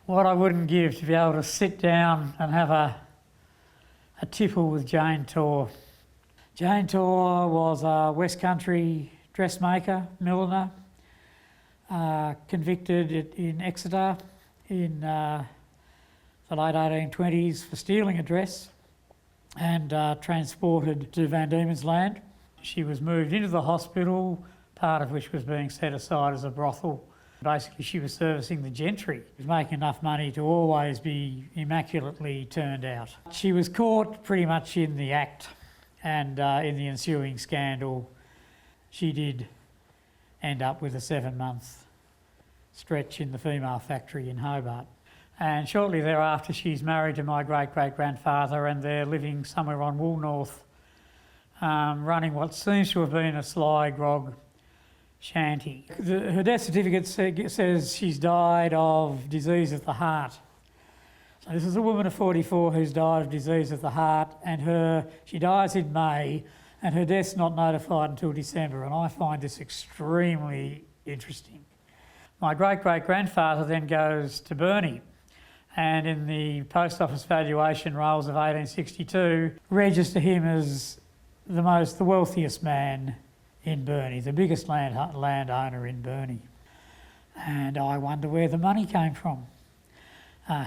What I wouldn't give to be able to sit down and have a tipple with Jane Torr. Jane Torr was a West Country dressmaker, milliner, convicted in Exeter in the late 1820s for stealing a dress and transported to Van Diemen's Land. She was moved into the hospital, part of which was being set aside as a brothel. Basically, she was servicing the gentry. She was making enough money to always be immaculately turned out. She was caught pretty much in the act, and in the ensuing scandal, she did end up with a 7-month stretch in the female factory in Hobart. And shortly thereafter, she's married to my great-great-grandfather, and they're living somewhere on Woolnorth, running what seems to have been a sly grog shanty. Her death certificate says she's died of disease of the heart. So this is a woman of 44 who's died of disease of the heart, and she dies in May, and her death's not notified until December, and I find this extremely interesting. My great-great-grandfather then goes to Burnie, and in the post office valuation rolls of 1862, register him as the wealthiest man in Burnie, the biggest landowner in Burnie. And I wonder where the money came from.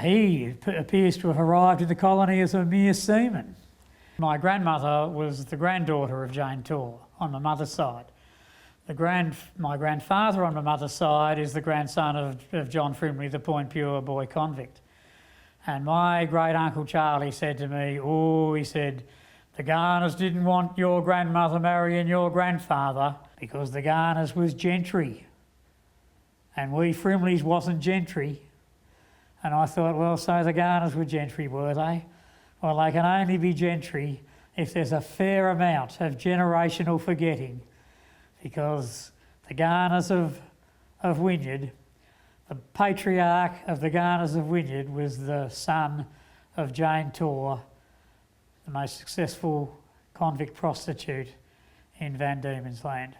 He appears to have arrived in the colony as a mere seaman. My grandmother was the granddaughter of Jane Torr on my mother's side. My grandfather on my mother's side is the grandson of John Frimley, the Point Pure boy convict. And my great uncle Charlie said to me, he said, the Garners didn't want your grandmother marrying your grandfather because the Garners was gentry. And we Frimleys wasn't gentry. And I thought, well, so the Garners were gentry, were they? Well, they can only be gentry if there's a fair amount of generational forgetting, because the Garners of Wynyard, the patriarch of the Garners of Wynyard was the son of Jane Torr, the most successful convict prostitute in Van Diemen's Land.